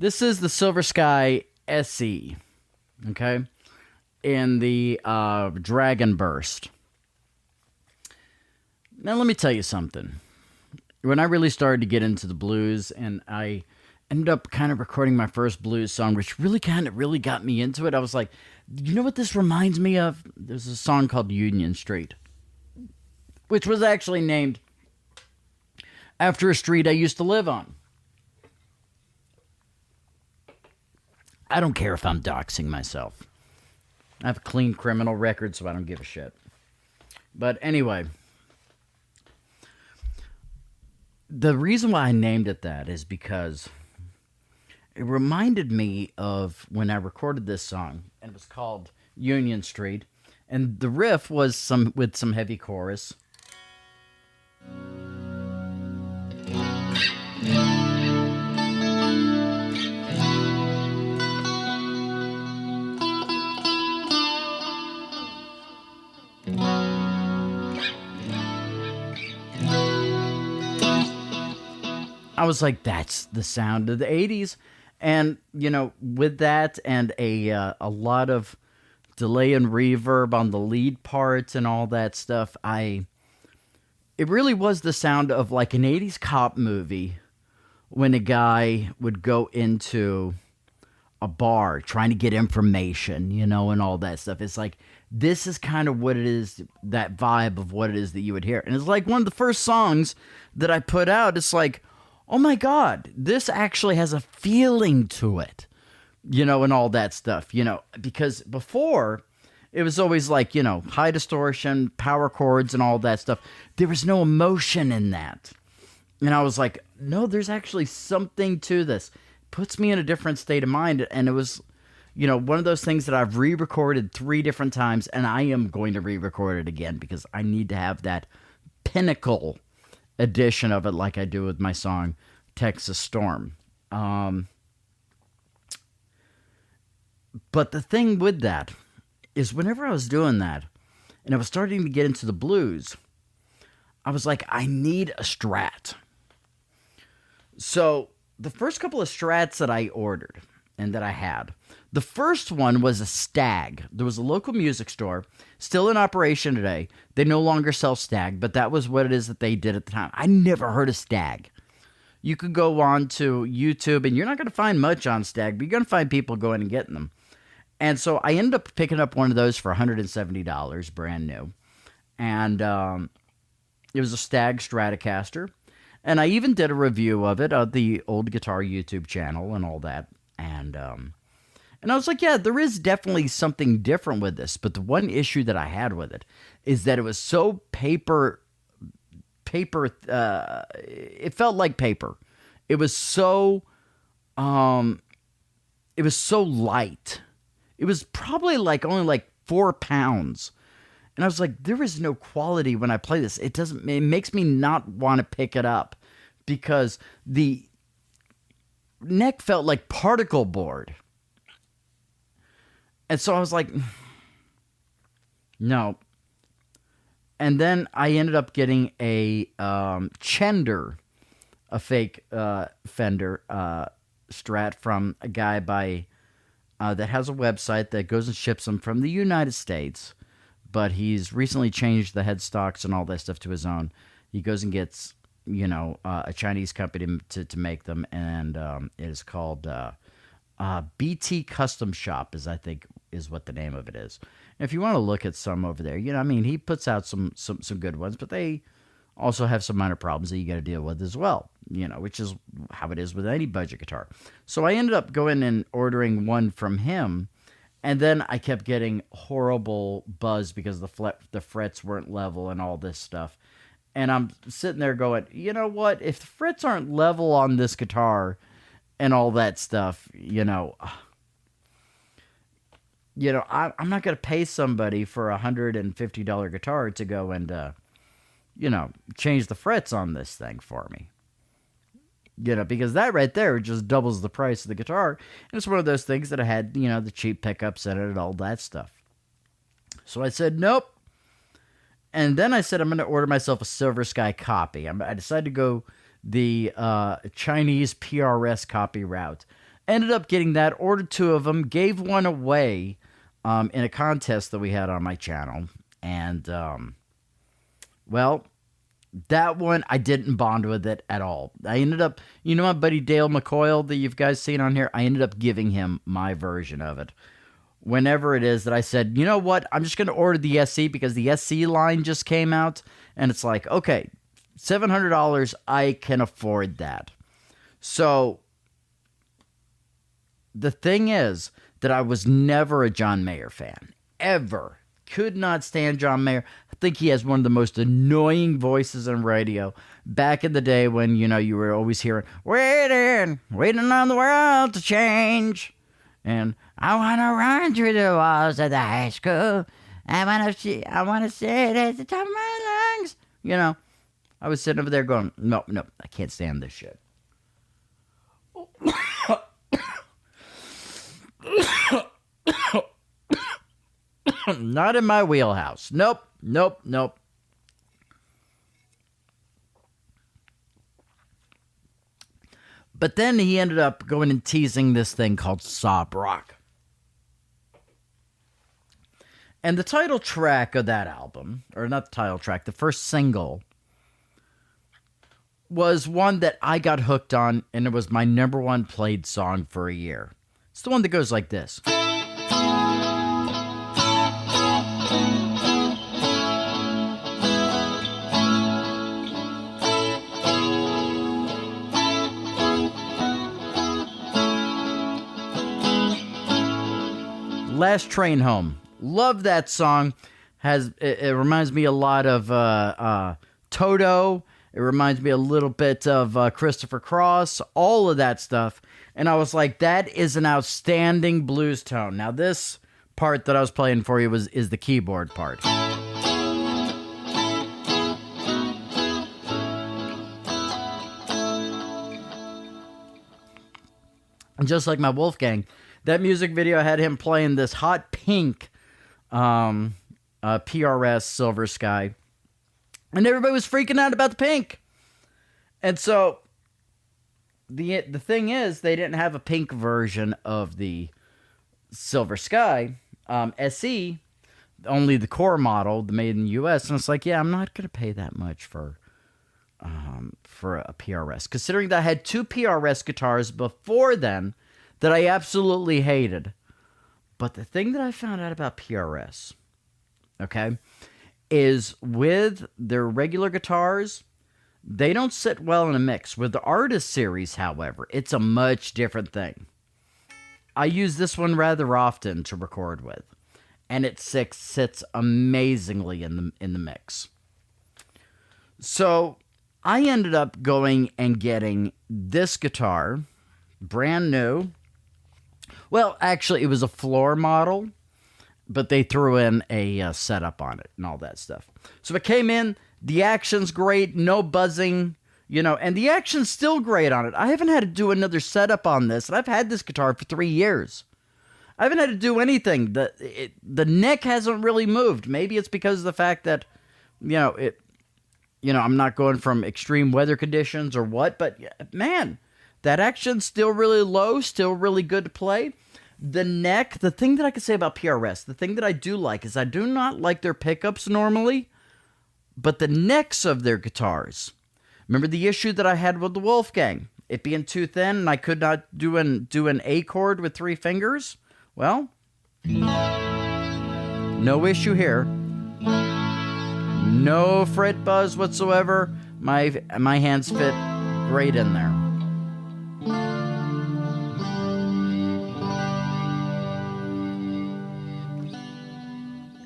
This is the Silver Sky SE, okay, in the Dragon Burst. Now, let me tell you something. When I really started to get into the blues, and I ended up kind of recording my first blues song, which really got me into it, I was like, you know what this reminds me of? There's a song called Union Street, which was actually named after a street I used to live on. I don't care if I'm doxing myself. I have a clean criminal record, so I don't give a shit. But anyway, the reason why I named it that is because it reminded me of when I recorded this song, and it was called Union Street, and the riff was with some heavy chorus. I was like, that's the sound of the 80s. And, you know, with that and a lot of delay and reverb on the lead parts and all that stuff, it really was the sound of like an 80s cop movie when a guy would go into a bar trying to get information, you know, and all that stuff. It's like, this is kind of what it is, that vibe of what it is that you would hear. And it's like one of the first songs that I put out. It's like, oh my God, this actually has a feeling to it, you know, and all that stuff, you know, because before it was always like, you know, high distortion, power chords and all that stuff. There was no emotion in that. And I was like, no, there's actually something to this. Puts me in a different state of mind. And it was, you know, one of those things that I've re-recorded 3 different times, and I am going to re-record it again because I need to have that pinnacle edition of it like I do with my song Texas Storm. But the thing with that is whenever I was doing that and I was starting to get into the blues, I was like, I need a Strat. So the first couple of Strats that I ordered and that I had, the first one was a Stag. There was a local music store, still in operation today. They no longer sell Stag, but that was what it is that they did at the time. I never heard of Stag. You could go on to YouTube, and you're not going to find much on Stag, but you're going to find people going and getting them. And so I ended up picking up one of those for $170, brand new. And it was a Stag Stratocaster. And I even did a review of it on the Old Guitar YouTube channel and all that. And I was like, yeah, there is definitely something different with this. But the one issue that I had with it is that it was so paper, it felt like paper. It was so light. It was probably only like 4 pounds. And I was like, there is no quality when I play this. It makes me not want to pick it up because the neck felt like particle board. And so I was like, no. And then I ended up getting a Chender, a fake Fender Strat from a guy that has a website that goes and ships them from the United States. But he's recently changed the headstocks and all that stuff to his own. He goes and gets, you know, a Chinese company to make them. And it is called BT Custom Shop, I think is what the name of it is. And if you want to look at some over there, you know, I mean, he puts out some good ones, but they also have some minor problems that you got to deal with as well, you know, which is how it is with any budget guitar. So I ended up going and ordering one from him, and then I kept getting horrible buzz because the frets weren't level and all this stuff. And I'm sitting there going, you know what? If the frets aren't level on this guitar and all that stuff, you know, I'm not going to pay somebody for a $150 guitar to go and, you know, change the frets on this thing for me. You know, because that right there just doubles the price of the guitar. And it's one of those things that I had, you know, the cheap pickups in it and all that stuff. So I said, nope. And then I said, I'm going to order myself a Silver Sky copy. I decided to go the Chinese PRS copy route. Ended up getting that, ordered 2 of them, gave one away in a contest that we had on my channel. And, well, that one, I didn't bond with it at all. I ended up, you know my buddy Dale McCoyle that you've guys seen on here? I ended up giving him my version of it. Whenever it is that I said, you know what, I'm just going to order the SE because the SE line just came out. And it's like, okay, $700, I can afford that. So the thing is that I was never a John Mayer fan. Ever. Could not stand John Mayer. I think he has one of the most annoying voices on radio. Back in the day when, you know, you were always hearing, waiting on the world to change. And I want to run through the walls of the high school. I want to say it at the top of my lungs. You know, I was sitting over there going, no, I can't stand this shit. Not in my wheelhouse. Nope. But then he ended up going and teasing this thing called sob rock. And the title track of that album, or not the title track, the first single, was one that I got hooked on, and it was my #1 played song for a year. It's the one that goes like this. Last Train Home. Love that song. It reminds me a lot of Toto. It reminds me a little bit of Christopher Cross. All of that stuff. And I was like, that is an outstanding blues tone. Now this part that I was playing for you is the keyboard part. And just like my Wolfgang, that music video had him playing this hot pink PRS Silver Sky. And everybody was freaking out about the pink. And so the thing is, they didn't have a pink version of the Silver Sky SE, only the core model, the made in the US. And it's like, yeah, I'm not going to pay that much for a PRS. Considering that I had 2 PRS guitars before then that I absolutely hated. But the thing that I found out about PRS, okay, is with their regular guitars, they don't sit well in a mix. With the Artist series, however, it's a much different thing. I use this one rather often to record with, and it sits amazingly in the mix. So I ended up going and getting this guitar, brand new. Well, actually, it was a floor model, but they threw in a setup on it and all that stuff. So it came in, the action's great, no buzzing, you know, and the action's still great on it. I haven't had to do another setup on this, and I've had this guitar for 3 years. I haven't had to do anything. The neck hasn't really moved. Maybe it's because of the fact that, I'm not going from extreme weather conditions or what, but man, that action's still really low, still really good to play. The neck, the thing that I can say about PRS, the thing that I do like is I do not like their pickups normally, but the necks of their guitars. Remember the issue that I had with the Wolfgang? It being too thin and I could not do an A chord with 3 fingers? Well, no issue here. No fret buzz whatsoever. My hands fit great in there.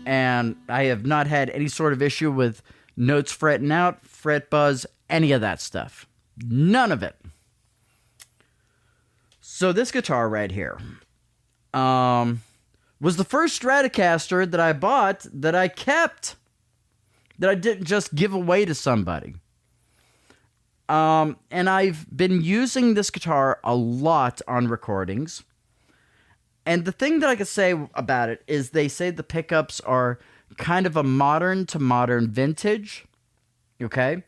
And I have not had any sort of issue with notes fretting out, fret buzz, any of that stuff. None of it. So this guitar right here was the first Stratocaster that I bought that I kept, that I didn't just give away to somebody. And I've been using this guitar a lot on recordings. And the thing that I can say about it is they say the pickups are kind of a modern to modern vintage. Okay?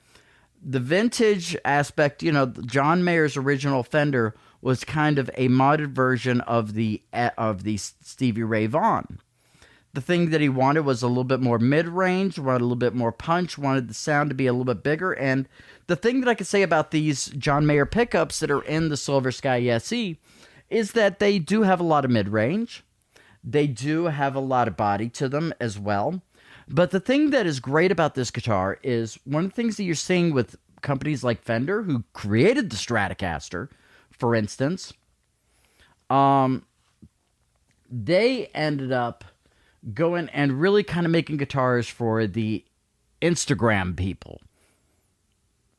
The vintage aspect, John Mayer's original Fender was kind of a modded version of the Stevie Ray Vaughan. The thing that he wanted was a little bit more mid-range, wanted a little bit more punch, wanted the sound to be a little bit bigger. And the thing that I can say about these John Mayer pickups that are in the Silver Sky SE is that they do have a lot of mid-range. They do have a lot of body to them as well. But the thing that is great about this guitar is one of the things that you're seeing with companies like Fender, who created the Stratocaster, for instance, they ended up going and really kind of making guitars for the Instagram people,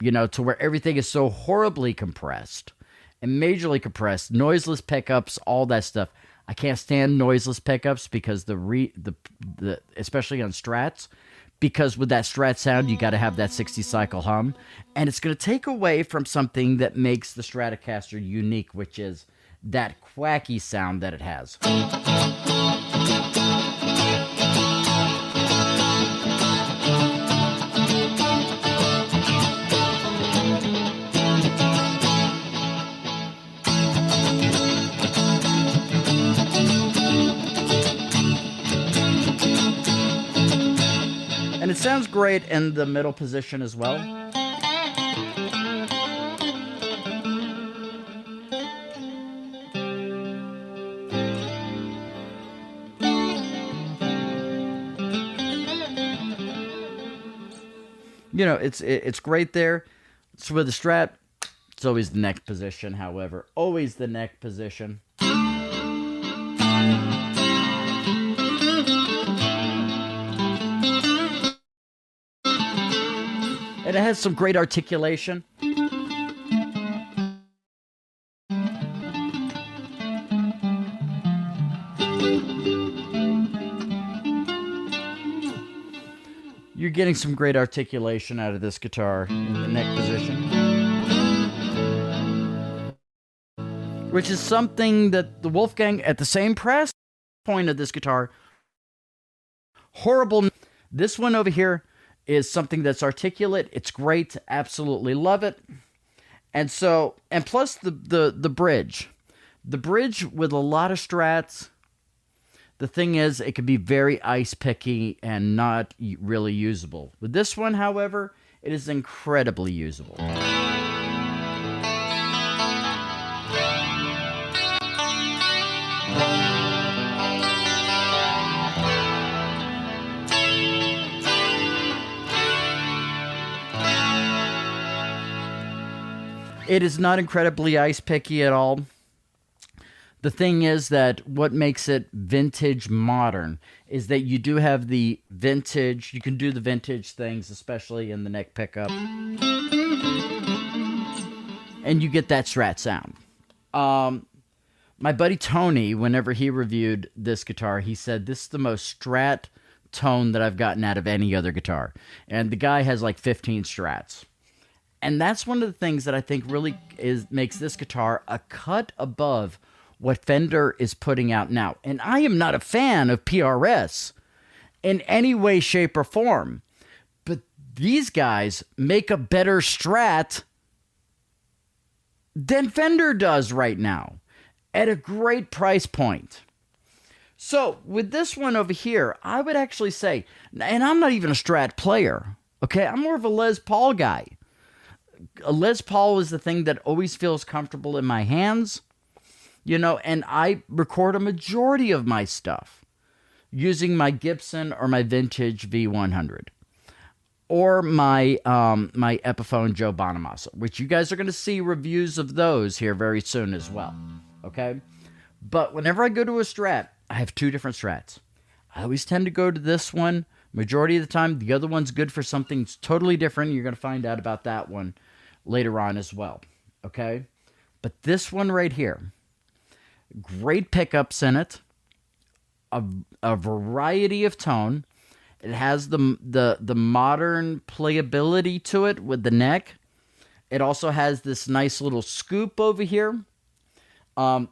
you know, to where everything is so horribly compressed and majorly compressed, noiseless pickups, all that stuff. I can't stand noiseless pickups because the especially on Strats, because with that Strat sound, you got to have that 60 cycle hum, and it's going to take away from something that makes the Stratocaster unique, which is that quacky sound that it has. And it sounds great in the middle position as well. You know, it's great there. So with the Strat, it's always the neck position, however. Always the neck position. And it has some great articulation. You're getting some great articulation out of this guitar in the neck position, which is something that the Wolfgang, at the same press point of this guitar, horrible. This one over here is something that's articulate. It's great. Absolutely love it. And so, and plus the bridge. The bridge with a lot of Strats, the thing is, it can be very ice picky and not really usable. With this one, however, it is incredibly usable. It is not incredibly ice picky at all. The thing is that what makes it vintage modern is that you do have the vintage, you can do the vintage things, especially in the neck pickup. And you get that Strat sound. My buddy Tony, whenever he reviewed this guitar, he said, this is the most Strat tone that I've gotten out of any other guitar. And the guy has like 15 Strats. And that's one of the things that I think really makes this guitar a cut above what Fender is putting out now. And I am not a fan of PRS in any way, shape, or form. But these guys make a better Strat than Fender does right now at a great price point. So with this one over here, I would actually say, and I'm not even a Strat player, okay? I'm more of a Les Paul guy. A Les Paul is the thing that always feels comfortable in my hands, you know, and I record a majority of my stuff using my Gibson or my vintage V100 or my my Epiphone Joe Bonamassa, which you guys are going to see reviews of those here very soon as well, okay? But whenever I go to a Strat, I have two different Strats. I always tend to go to this one majority of the time. The other one's good for something totally different. You're going to find out about that one later on as well, okay? But this one right here, great pickups in it, a variety of tone. It has the modern playability to it with the neck. It also has this nice little scoop over here.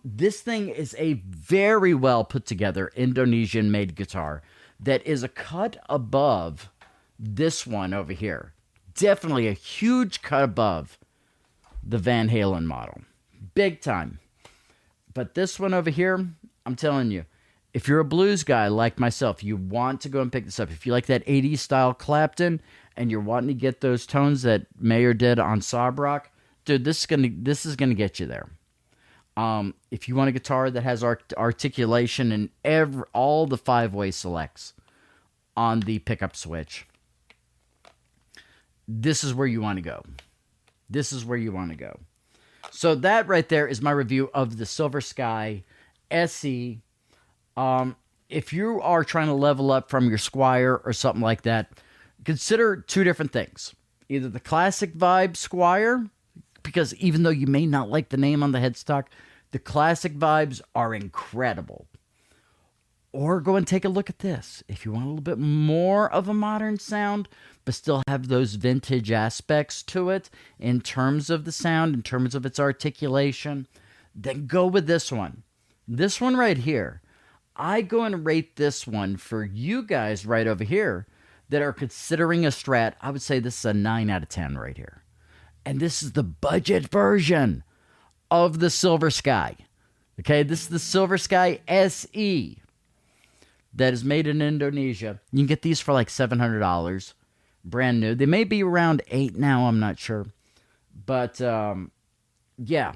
This thing is a very well put together Indonesian made guitar that is a cut above this one over here. Definitely a huge cut above the Van Halen model. big time. But this one over here, I'm telling you, if you're a blues guy like myself, you want to go and pick this up. If you like that 80s style Clapton and you're wanting to get those tones that Mayer did on Sob Rock, dude, this is gonna get you there. If you want a guitar that has articulation and all the 5-way selects on the pickup switch, this is where you want to go. This is where you want to go. So that right there is my review of the Silver Sky SE. If you are trying to level up from your Squire or something like that, consider two different things. Either the classic vibe Squire, because even though you may not like the name on the headstock, the classic vibes are incredible. Or go and take a look at this. If you want a little bit more of a modern sound, but still have those vintage aspects to it in terms of the sound, in terms of its articulation, then go with this one. This one right here. I go and rate this one for you guys right over here that are considering a Strat. I would say this is a 9 out of 10 right here. And this is the budget version of the Silver Sky. Okay, this is the Silver Sky SE that is made in Indonesia. You can get these for like $700, brand new. They may be around $8 now, I'm not sure. But, yeah,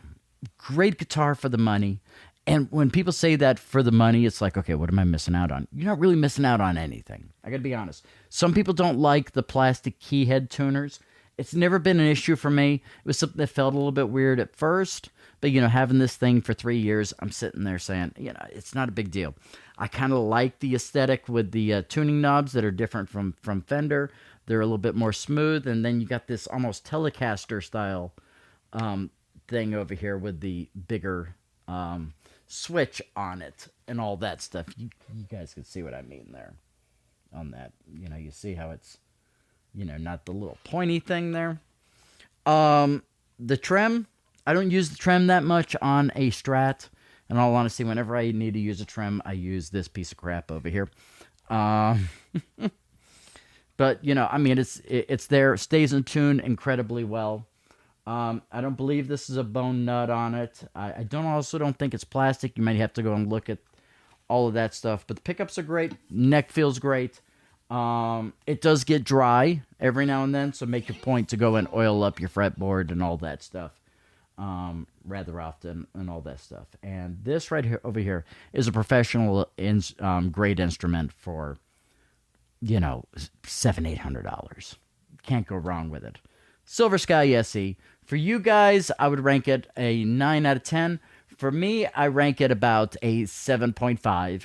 great guitar for the money. And when people say that for the money, it's like, okay, what am I missing out on? You're not really missing out on anything. I gotta be honest. Some people don't like the plastic key head tuners. It's never been an issue for me. It was something that felt a little bit weird at first. But, having this thing for 3 years, I'm sitting there saying, it's not a big deal. I kind of like the aesthetic with the tuning knobs that are different from Fender. They're a little bit more smooth. And then you got this almost Telecaster style thing over here with the bigger switch on it and all that stuff. You guys can see what I mean there on that. You see how it's, not the little pointy thing there. The trem, I don't use the trem that much on a Strat. In all honesty, whenever I need to use a trem, I use this piece of crap over here. But, it's there. It stays in tune incredibly well. I don't believe this is a bone nut on it. I don't think it's plastic. You might have to go and look at all of that stuff. But the pickups are great. Neck feels great. It does get dry every now and then, so make your point to go and oil up your fretboard and all that stuff rather often and all that stuff. And this right here over here is a professional grade instrument for $700-800. Can't go wrong with it. Silver Sky SE. For you guys, I would rank it a 9 out of 10. For me, I rank it about a 7.5.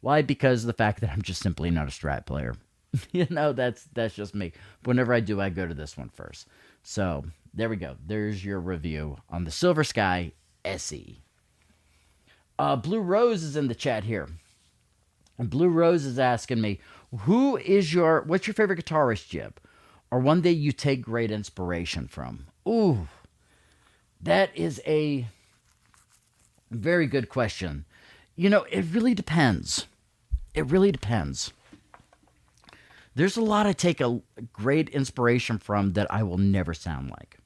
Why? Because of the fact that I'm just simply not a Strat player. That's just me. But whenever I do, I go to this one first. So, there we go. There's your review on the Silver Sky SE. Blue Rose is in the chat here. And Blue Rose is asking me, what's your favorite guitarist, Jib? Or one that you take great inspiration from? Ooh, that is a very good question. It really depends. It really depends. There's a lot I take a great inspiration from that I will never sound like.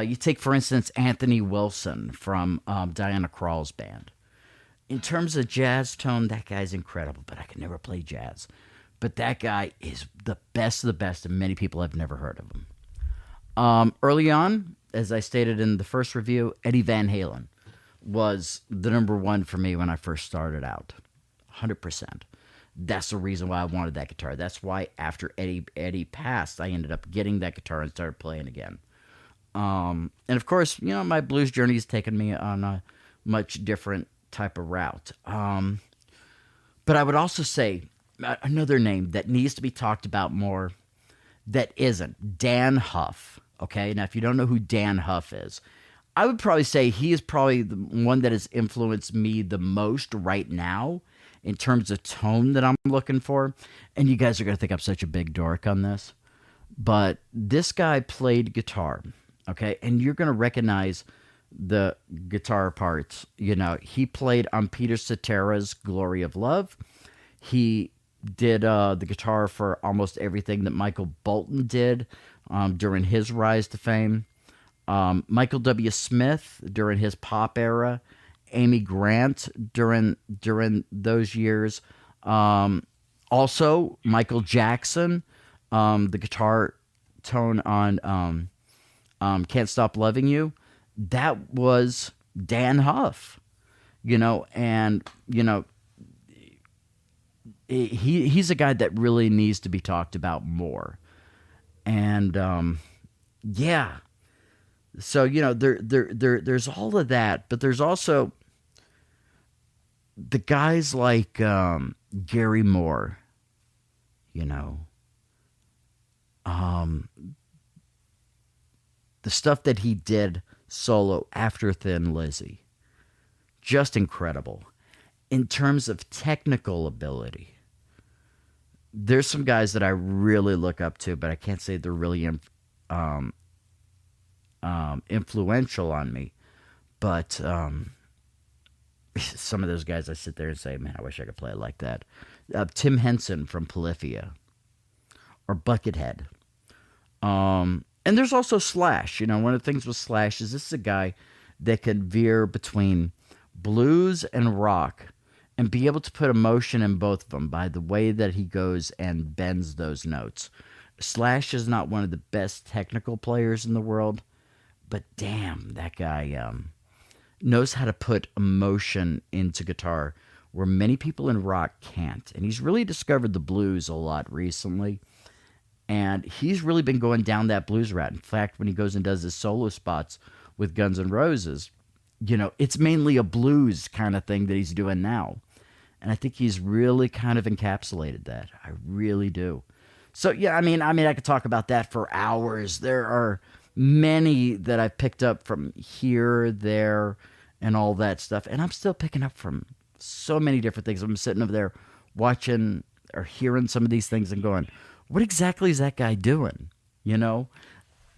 You take, for instance, Anthony Wilson from Diana Krall's band. In terms of jazz tone, that guy's incredible, but I can never play jazz. But that guy is the best of the best, and many people have never heard of him. Early on, as I stated in the first review, Eddie Van Halen was the number one for me when I first started out. 100%. That's the reason why I wanted that guitar. That's why after Eddie passed, I ended up getting that guitar and started playing again. And of course, my blues journey has taken me on a much different type of route. But I would also say another name that needs to be talked about more that isn't, Dan Huff. Okay, now if you don't know who Dan Huff is, I would probably say he is probably the one that has influenced me the most right now in terms of tone that I'm looking for. And you guys are going to think I'm such a big dork on this. But this guy played guitar, okay? And you're going to recognize the guitar parts. He played on Peter Cetera's Glory of Love. He did the guitar for almost everything that Michael Bolton did during his rise to fame. Michael W. Smith during his pop era, Amy Grant during those years. Also, Michael Jackson, the guitar tone on "Can't Stop Loving You," that was Dan Huff. And he's a guy that really needs to be talked about more. And yeah, so there's all of that, but there's also the guys like Gary Moore, you know, um, the stuff that he did solo after Thin Lizzy, just incredible. In terms of technical ability, there's some guys that I really look up to, but I can't say they're really influential on me. But some of those guys, I sit there and say, man, I wish I could play it like that. Tim Henson from Polyphia, or Buckethead. And there's also Slash. One of the things with Slash is this is a guy that can veer between blues and rock and be able to put emotion in both of them by the way that he goes and bends those notes. Slash is not one of the best technical players in the world, but damn, that guy knows how to put emotion into guitar where many people in rock can't. And he's really discovered the blues a lot recently. And he's really been going down that blues route. In fact, when he goes and does his solo spots with Guns N' Roses, it's mainly a blues kind of thing that he's doing now. And I think he's really kind of encapsulated that. I really do. So, yeah, I mean, I could talk about that for hours. There are many that I've picked up from here, there, and all that stuff. And I'm still picking up from so many different things. I'm sitting over there watching or hearing some of these things and going, what exactly is that guy doing?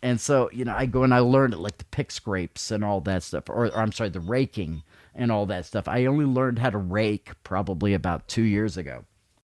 And so, I go and I learned it, like the pick scrapes and all that stuff, or I'm sorry, the raking and all that stuff. I only learned how to rake probably about 2 years ago.